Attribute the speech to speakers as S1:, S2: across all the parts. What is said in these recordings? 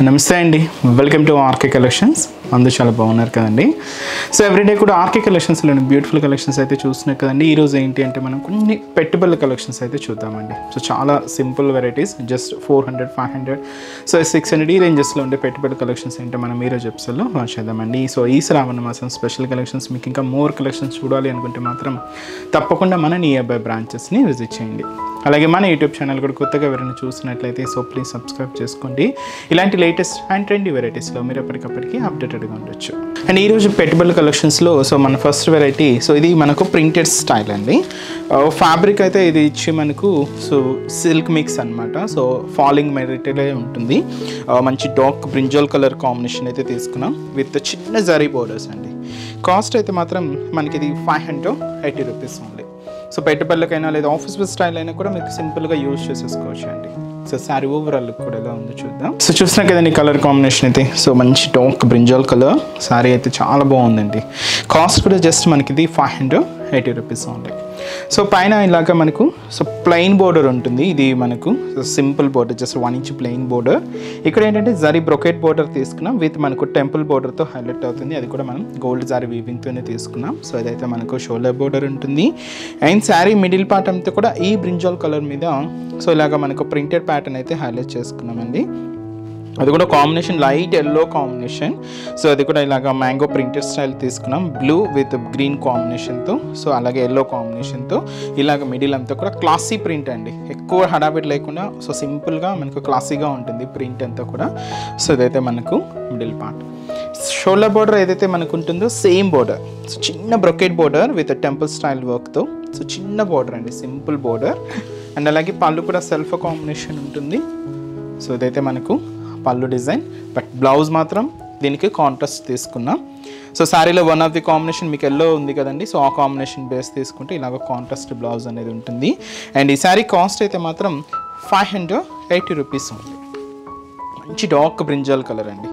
S1: నమస్తే అండి, welcome to RK collections. అందరూ చాలా బాగున్నారు కదండి. సో ఎవ్రీడే కూడా ఆర్కే కలెక్షన్స్లోని బ్యూటిఫుల్ కలెక్షన్స్ అయితే చూస్తున్నారు కదండి. ఈరోజు ఏంటి అంటే మనం కొన్ని పెట్టుబడుల కలెక్షన్స్ అయితే చూద్దామండి. సో చాలా సింపుల్ వెరైటీస్, జస్ట్ 400, 500, సో 600 ఈ రేంజెస్లో ఉండే పెట్టుబడి కలెక్షన్స్ ఏంటో మనం ఈరోజు ఎపిసోడ్లో వాచ్ చేద్దామండి. సో ఈ శ్రావణ మాసం స్పెషల్ కలెక్షన్స్, మీకు ఇంకా మోర్ కలెక్షన్స్ చూడాలి అనుకుంటే మాత్రం తప్పకుండా మన నియర్ బై బ్రాంచెస్ని విజిట్ చేయండి. అలాగే మన యూట్యూబ్ ఛానల్ కూడా కొత్తగా ఎవరైనా చూసినట్లయితే సో ప్లీజ్ సబ్స్క్రైబ్ చేసుకోండి. ఇలాంటి లేటెస్ట్ అండ్ ట్రెండీ వెరైటీస్లో మీరు ఎప్పటికప్పటికి అప్డేటెడ్గా ఉండొచ్చు. అండ్ ఈరోజు పెట్టుబడుల కలెక్షన్స్లో సో మన ఫస్ట్ వెరైటీ, సో ఇది మనకు ప్రింటెడ్ స్టైల్ అండి. ఫ్యాబ్రిక్ అయితే ఇది ఇచ్చి మనకు సో సిల్క్ మిక్స్ అనమాట. సో ఫాలింగ్ మెటీరియల్ ఉంటుంది. మంచి డార్క్ బ్రింజల్ కలర్ కాంబినేషన్ అయితే తీసుకున్నాం విత్ చిన్న జరీ బోర్డర్స్ అండి. కాస్ట్ అయితే మాత్రం మనకి ఇది 580 రూపీస్ ఓన్లీ. సో పెట్టుబడులకైనా లేదా ఆఫీస్ వేర్ స్టైల్ అయినా కూడా మీకు సింపుల్గా యూజ్ చేసేసుకోవచ్చు అండి. సో శారీ ఓవరాల్ లుక్ కూడా ఎలా ఉందో చూద్దాం. సో చూసినా కదండి కలర్ కాంబినేషన్ అయితే, సో మంచి డార్క్ బ్రింజాల్ కలర్ శారీ అయితే చాలా బాగుందండి. కాస్ట్ కూడా జస్ట్ మనకి ఇది 580 రూపీస్ ఓన్లీ. సో పైన ఇలాగ మనకు సో ప్లెయిన్ బోర్డర్ ఉంటుంది. ఇది మనకు simple border, just 1 inch plain border. ఇక్కడ ఏంటంటే జరీ బ్రొకెట్ బోర్డర్ తీసుకున్నాం విత్ మనకు టెంపుల్ బోర్డర్తో హైలైట్ అవుతుంది. అది కూడా మనం గోల్డ్ జరీ వీవింగ్తోనే తీసుకున్నాం. సో ఇదైతే మనకు షోల్డర్ బోర్డర్ ఉంటుంది. అండ్ శారీ మిడిల్ పార్ట్ అంతా కూడా ఈ బ్రింజాల్ కలర్ మీద సో ఇలాగ మనకు ప్రింటెడ్ ప్యాటర్న్ అయితే హైలైట్ చేసుకున్నామండి. అది కూడా combination light yellow combination. So అది కూడా ఇలాగ మ్యాంగో ప్రింటెడ్ స్టైల్ తీసుకున్నాం, బ్లూ విత్ గ్రీన్ కాంబినేషన్తో. సో అలాగే ఎల్లో కాంబినేషన్తో ఇలాగ మిడిల్ అంతా కూడా క్లాసీ ప్రింట్ అండి. ఎక్కువ హడావిడి లేకుండా సో సింపుల్గా మనకు క్లాసీగా ఉంటుంది ప్రింట్ అంతా కూడా. సో ఇదైతే మనకు మిడిల్ పార్ట్. షోల్డర్ బోర్డర్ ఏదైతే మనకు ఉంటుందో సేమ్ బోర్డర్, సో చిన్న brocade border with temple style వర్క్తో. సో చిన్న బోర్డర్ అండి, సింపుల్ బోర్డర్. అండ్ అలాగే పళ్ళు కూడా సెల్ఫ్ కాంబినేషన్ ఉంటుంది. సో ఇదైతే మనకు పళ్ళు డిజైన్, బట్ బ్లౌజ్ మాత్రం దీనికి కాంట్రాస్ట్ తీసుకున్నాం. సో శారీలో వన్ ఆఫ్ ది కాంబినేషన్ మీకు ఎల్లో ఉంది కదండి, సో ఆ కాంబినేషన్ బేస్ తీసుకుంటే ఇలాగ కాంట్రాస్ట్ బ్లౌజ్ అనేది ఉంటుంది. అండ్ ఈ శారీ కాస్ట్ అయితే మాత్రం 580 రూపీస్ ఉంది. మంచి డార్క్ బ్రింజాల్ కలర్ అండి,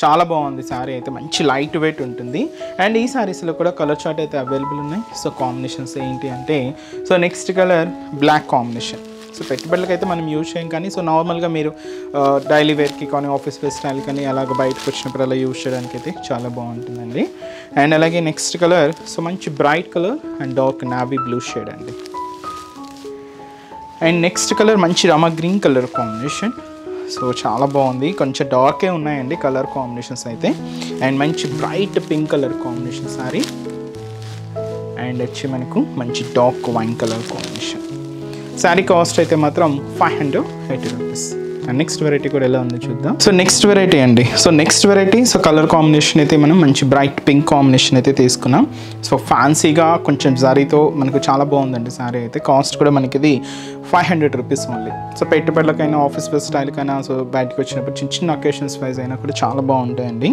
S1: చాలా బాగుంది శారీ అయితే. మంచి లైట్ వెయిట్ ఉంటుంది. అండ్ ఈ శారీస్లో కూడా కలర్ చార్ట్ అయితే అవైలబుల్ ఉన్నాయి. సో కాంబినేషన్స్ ఏంటి అంటే, so next colour black combination. So పెట్టుబడులకి అయితే మనం యూజ్ చేయం, కానీ సో నార్మల్గా మీరు డైలీ వేర్కి కానీ ఆఫీస్ వేర్ స్టైల్ కానీ అలాగ బయటకు వచ్చినప్పుడు అలా యూజ్ చేయడానికి అయితే చాలా బాగుంటుందండి. అండ్ అలాగే నెక్స్ట్ కలర్ సో మంచి bright colour and dark navy blue shade అండి. అండ్ నెక్స్ట్ కలర్ మంచి Rama green colour combination. So చాలా బాగుంది, కొంచెం డార్కే ఉన్నాయండి కలర్ కాంబినేషన్స్ అయితే. అండ్ మంచి bright pink colour combination sorry. And వచ్చి మనకు మంచి dark wine colour combination. Sari cost అయితే మాత్రం 580 రూపీస్. అండ్ నెక్స్ట్ వెరైటీ కూడా ఎలా ఉందో చూద్దాం. సో నెక్స్ట్ వెరైటీ అండి, so next variety so colour combination అయితే మనం మంచి బ్రైట్ పింక్ కాంబినేషన్ అయితే తీసుకున్నాం. సో ఫ్యాన్సీగా కొంచెం జరీతో మనకు చాలా బాగుందండి శారీ అయితే. కాస్ట్ కూడా మనకి ఇది 500 రూపీస్ ఓన్లీ. సో పెట్టుబడులకైనా ఆఫీస్ వేర్ స్టైల్కైనా సో బయటకు వచ్చినప్పుడు చిన్న చిన్న అకేషన్స్ వైజ్ అయినా కూడా చాలా బాగుంటాయండి.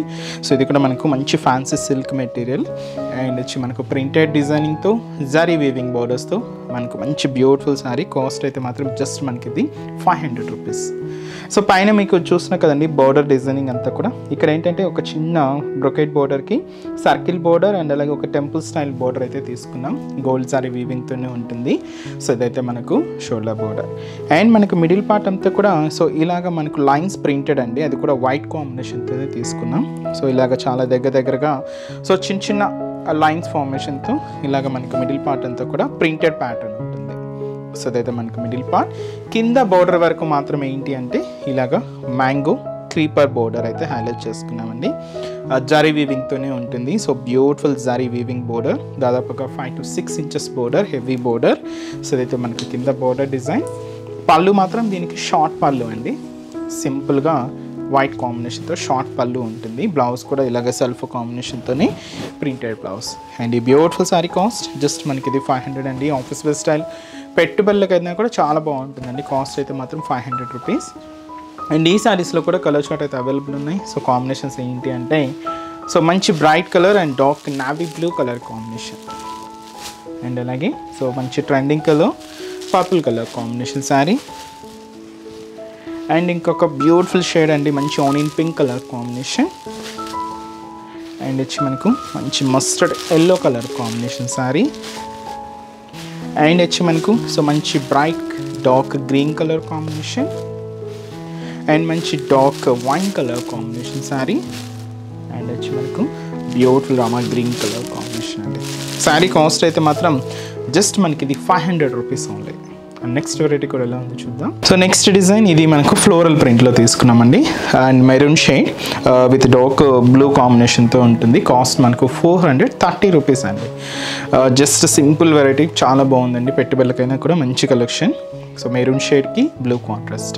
S1: సో ఇది కూడా మనకు మంచి ఫ్యాన్సీ సిల్క్ మెటీరియల్ అండ్ వచ్చి మనకు ప్రింటెడ్ డిజైనింగ్తో జరీ వీవింగ్ బోర్డర్స్తో మనకు మంచి బ్యూటిఫుల్ శారీ. కాస్ట్ అయితే మాత్రం జస్ట్ మనకి ఇది 500 రూపీస్. సో పైన మీకు చూస్తున్నా కదండి బోర్డర్ డిజైనింగ్ అంతా కూడా. ఇక్కడ ఏంటంటే ఒక చిన్న బ్రొకెట్ బోర్డర్కి సర్కిల్ బోర్డర్ అండ్ అలాగే ఒక టెంపుల్ స్టైల్ బోర్డర్ అయితే తీసుకున్నాం. గోల్డ్ సారీ వీవింగ్తోనే ఉంటుంది. సో ఇదైతే మనకు షోల్డర్ బోర్డర్. అండ్ మనకు మిడిల్ పార్ట్ అంతా కూడా సో ఇలాగ మనకు లైన్స్ ప్రింటెడ్ అండి, అది కూడా వైట్ కాంబినేషన్తోనే తీసుకున్నాం. సో ఇలాగ చాలా దగ్గరగా సో చిన్న చిన్న లైన్స్ ఫార్మేషన్తో ఇలాగ మనకు మిడిల్ పార్ట్ అంతా కూడా ప్రింటెడ్ ప్యాటర్న్ ఉంటుంది. సో అదైతే మనకు మిడిల్ పార్ట్. కింద బోర్డర్ వరకు మాత్రం ఏంటి అంటే ఇలాగ మ్యాంగో క్రీపర్ బోర్డర్ అయితే హైలైట్ చేసుకున్నామండి. జరీ వీవింగ్తోనే ఉంటుంది. So beautiful zari weaving border, దాదాపుగా 5 to 6 inches border, heavy border. So అదైతే మనకి కింద బోర్డర్ డిజైన్. పళ్ళు మాత్రం దీనికి షార్ట్ పళ్ళు అండి, సింపుల్గా వైట్ కాంబినేషన్తో షార్ట్ పళ్ళు ఉంటుంది. బ్లౌజ్ కూడా ఇలాగ సెల్ఫ్ కాంబినేషన్తోనే ప్రింటెడ్ బ్లౌజ్. అండ్ ఈ బ్యూటిఫుల్ శారీ కాస్ట్ జస్ట్ మనకి ఇది 500 అండి. ఆఫీస్ వేర్ స్టైల్ పెట్టుబడులకైనా కూడా చాలా బాగుంటుందండి. కాస్ట్ అయితే మాత్రం 500 రూపీస్. అండ్ ఈ శారీస్లో కూడా కలర్ చార్ట్ అయితే అవైలబుల్ ఉన్నాయి. సో కాంబినేషన్స్ ఏంటి అంటే సో మంచి bright colour and dark navy blue colour combination. And అలాగే సో మంచి trending colour purple colour combination sari. And ఇంకొక బ్యూటిఫుల్ షేడ్ అండి, మంచి onion pink colour combination. And వచ్చి మనకు మంచి mustard yellow colour combination sari. And వచ్చి మనకు సో మంచి bright dark green colour combination. And మంచి dark wine colour combination sari. And వచ్చి మనకు beautiful Rama green colour combination అండి. శారీ కాస్ట్ అయితే మాత్రం జస్ట్ మనకి ఇది 500 రూపీస్ ఓన్లీ. నెక్స్ట్ వెరైటీ కూడా ఎలా ఉంది చూద్దాం. సో నెక్స్ట్ డిజైన్ ఇది మనకు ఫ్లోరల్ ప్రింట్లో తీసుకున్నామండి. And maroon shade with dark blue కాంబినేషన్తో ఉంటుంది. కాస్ట్ మనకు 430 రూపీస్ అండి. జస్ట్ సింపుల్ వెరైటీ, చాలా బాగుందండి. పెట్టుబడులకైనా కూడా మంచి కలెక్షన్. సో మెరూన్ షేడ్కి blue contrast.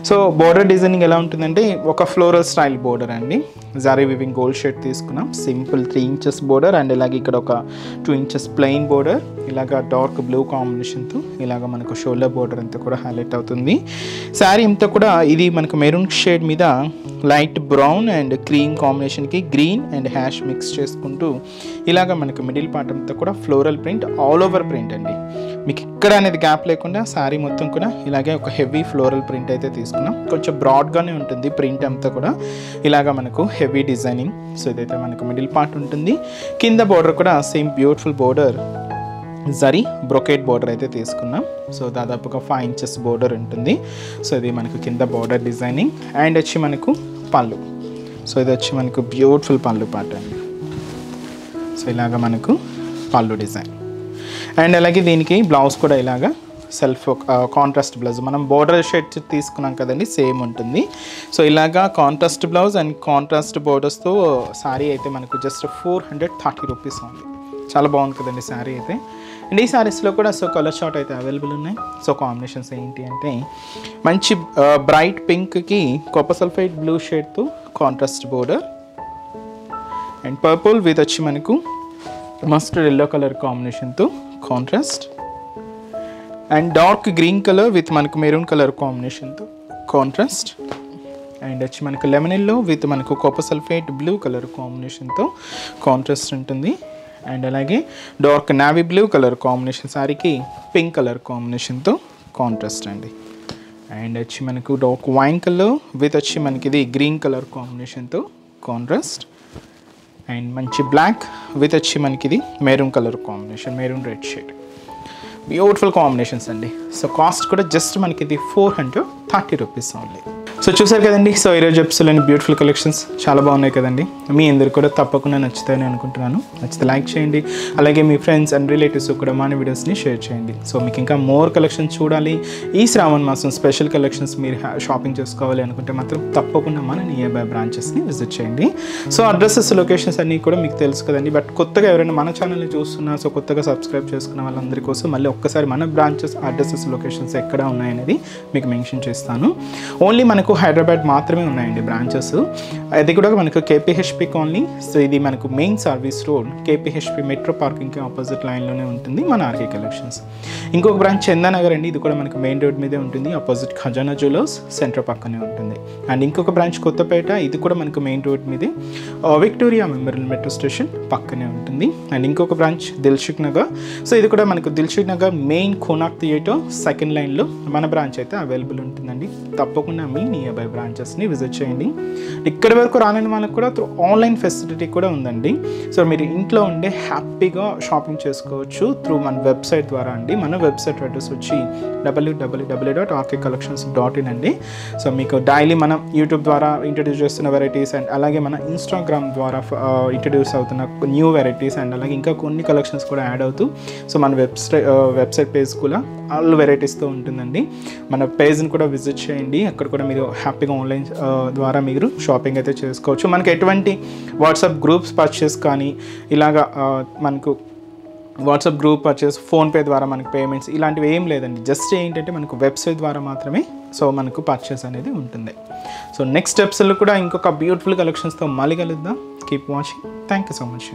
S1: So border designing ఎలా ఉంటుందంటే ఒక ఫ్లోరల్ స్టైల్ బోర్డర్ అండి. జారీ వివింగ్ గోల్డ్ షేడ్ తీసుకున్నాం. సింపుల్ 3 ఇంచెస్ బోర్డర్ అండ్ ఇలాగే ఇక్కడ ఒక 2 ఇంచెస్ ప్లెయిన్ బోర్డర్. ఇలాగ డార్క్ బ్లూ కాంబినేషన్తో ఇలాగ మనకు షోల్డర్ బోర్డర్ అంతా కూడా హైలైట్ అవుతుంది. శారీ అంతా కూడా ఇది మనకు మెరూన్ షేడ్ మీద లైట్ బ్రౌన్ అండ్ క్రీమ్ కాంబినేషన్కి గ్రీన్ అండ్ హ్యాష్ మిక్స్ చేసుకుంటూ ఇలాగ మనకు మిడిల్ పార్ట్ అంతా కూడా floral print, all over print అండి. మీకు ఇక్కడ అనేది గ్యాప్ లేకుండా శారీ మొత్తం కూడా ఇలాగే ఒక హెవీ ఫ్లోరల్ ప్రింట్ అయితే తీసుకున్నాం. కొంచెం బ్రాడ్గానే ఉంటుంది ప్రింట్ అంతా కూడా. ఇలాగా మనకు హెవీ డిజైనింగ్. సో ఇదైతే మనకు మిడిల్ పార్ట్ ఉంటుంది. కింద బోర్డర్ కూడా same beautiful border, zari brocade border అయితే తీసుకున్నాం. సో దాదాపుగా 5 ఇంచెస్ బోర్డర్ ఉంటుంది. సో ఇది మనకు కింద బోర్డర్ డిజైనింగ్. అండ్ వచ్చి మనకు పళ్ళు. సో ఇది వచ్చి మనకు బ్యూటిఫుల్ పళ్ళు పార్ట్ అండి. సో ఇలాగ మనకు పళ్ళు డిజైన్. అండ్ అలాగే దీనికి బ్లౌజ్ కూడా ఇలాగా సెల్ఫ్ కాంట్రాస్ట్ బ్లౌజ్, మనం బోర్డర్ షేడ్ తీసుకున్నాం కదండి, సేమ్ ఉంటుంది. సో ఇలాగా కాంట్రాస్ట్ బ్లౌజ్ అండ్ కాంట్రాస్ట్ బోర్డర్స్తో శారీ అయితే మనకు జస్ట్ 430 రూపీస్ ఉంది. చాలా బాగుంది కదండి శారీ అయితే. అండ్ ఈ శారీస్లో కూడా సో కలర్ షార్ట్ అయితే అవైలబుల్ ఉన్నాయి. సో కాంబినేషన్స్ ఏంటి అంటే మంచి బ్రైట్ పింక్కి కాపర్ సల్ఫైడ్ బ్లూ షేడ్తో contrast border and purple with వచ్చి మనకు మస్టర్డ్ ఎల్లో కలర్ కాంబినేషన్తో contrast and dark green colour with మనకు మెరూన్ కలర్ కాంబినేషన్తో కాంట్రాస్ట్ అండ్ వచ్చి మనకు లెమన్ ఎల్లో విత్ మనకు కాపర్ సల్ఫేట్ బ్లూ కలర్ కాంబినేషన్తో కాంట్రాస్ట్ ఉంటుంది. అండ్ అలాగే dark navy blue colour combination శారీకి పింక్ కలర్ కాంబినేషన్తో కాంట్రాస్ట్ అండి. అండ్ వచ్చి మనకు డార్క్ వైన్ కలర్ విత్ వచ్చి మనకి ఇది గ్రీన్ కలర్ కాంబినేషన్తో కాంట్రాస్ట్ అండ్ మంచి బ్లాక్ విత్ వచ్చి మనకి ఇది maroon colour combination, maroon red shade. Beautiful combinations అండి. సో కాస్ట్ కూడా జస్ట్ మనకి ఇది 430 రూపీస్ ఓన్లీ. సో చూసారు కదండి. సో ఈరోజు ఎపిసోడ్లోని బ్యూటిఫుల్ కలెక్షన్స్ చాలా బాగున్నాయి కదండి. మీ అందరు కూడా తప్పకుండా నచ్చుతాయని అనుకుంటున్నాను. నచ్చితే లైక్ చేయండి. అలాగే మీ ఫ్రెండ్స్ అండ్ రిలేటివ్స్ కూడా మన వీడియోస్ని షేర్ చేయండి. సో మీకు ఇంకా మోర్ కలెక్షన్స్ చూడాలి, ఈ శ్రావణ మాసం స్పెషల్ కలెక్షన్స్ మీరు షాపింగ్ చేసుకోవాలి అనుకుంటే మాత్రం తప్పకుండా మన నియర్ బై బ్రాంచెస్ని విజిట్ చేయండి. సో అడ్రసెస్, లొకేషన్స్ అన్నీ కూడా మీకు తెలుసు కదండి. బట్ కొత్తగా ఎవరైనా మన ఛానల్ని చూస్తున్నా, సో కొత్తగా సబ్స్క్రైబ్ చేసుకున్న వాళ్ళందరి కోసం మళ్ళీ ఒక్కసారి మన బ్రాంచెస్ అడ్రసెస్, లొకేషన్స్ ఎక్కడ ఉన్నాయనేది మీకు మెన్షన్ చేస్తాను. ఓన్లీ మనకు హైదరాబాద్ మాత్రమే ఉన్నాయండి బ్రాంచెస్. అది కూడా మనకు కేపీహెచ్పి కాలనీ. సో ఇది మనకు main service road KPHB metro పార్కింగ్కి ఆపోజిట్ లైన్లోనే ఉంటుంది మన ఆర్కే కలెక్షన్స్. ఇంకొక బ్రాంచ్ చందానగర్ అండి. ఇది కూడా మనకు మెయిన్ రోడ్ మీదే ఉంటుంది, ఆపోజిట్ ఖజానా జ్యువెలర్స్ సెంటర్ పక్కనే ఉంటుంది. అండ్ ఇంకొక బ్రాంచ్ కొత్తపేట, ఇది కూడా మనకు మెయిన్ రోడ్ మీదే విక్టోరియా మెమోరియల్ మెట్రో స్టేషన్ పక్కనే ఉంటుంది. అండ్ ఇంకొక బ్రాంచ్ దిల్సుఖ్ నగర్. సో ఇది కూడా మనకు Dilsukh Nagar main Konark theatre second లైన్లో మన బ్రాంచ్ అయితే అవైలబుల్ ఉంటుందండి. తప్పకుండా మీ నియర్ బై బ్రాంచెస్ని విజిట్ చేయండి. ఇక్కడి వరకు రాలేని వాళ్ళకి కూడా త్రూ ఆన్లైన్ ఫెసిలిటీ కూడా ఉందండి. సో మీరు ఇంట్లో ఉండే హ్యాపీగా షాపింగ్ చేసుకోవచ్చు త్రూ మన వెబ్సైట్ ద్వారా అండి. మన వెబ్సైట్ అడ్రస్ వచ్చి www.rkcollections.in అండి. సో మీకు డైలీ మనం యూట్యూబ్ ద్వారా ఇంట్రడ్యూస్ చేస్తున్న వెరైటీస్ అండ్ అలాగే మన ఇన్స్టాగ్రామ్ ద్వారా ఇంట్రడ్యూస్ అవుతున్న న్యూ వెరైటీస్ అండ్ అలాగే ఇంకా కొన్ని కలెక్షన్స్ కూడా యాడ్ అవుతూ సో మన వెబ్సైట్ పేజ్ కూడా ఆల్ వెరైటీస్తో ఉంటుందండి. మన పేజ్ని కూడా విజిట్ చేయండి. అక్కడ కూడా మీరు హ్యాపీగా ఆన్లైన్ ద్వారా మీరు షాపింగ్ అయితే చేసుకోవచ్చు. మనకి ఎటువంటి వాట్సాప్ గ్రూప్స్ పర్చేస్ కానీ ఇలాగా మనకు వాట్సాప్ గ్రూప్ పర్చేస్, ఫోన్పే ద్వారా మనకు పేమెంట్స్ ఇలాంటివి ఏం లేదండి. జస్ట్ ఏంటంటే మనకు వెబ్సైట్ ద్వారా మాత్రమే సో మనకు పర్చేస్ అనేది ఉంటుంది. సో నెక్స్ట్ ఎపిసోడ్లో కూడా ఇంకొక బ్యూటిఫుల్ కలెక్షన్స్తో మళ్ళీ కలుద్దాం. Keep watching. Thank you so much.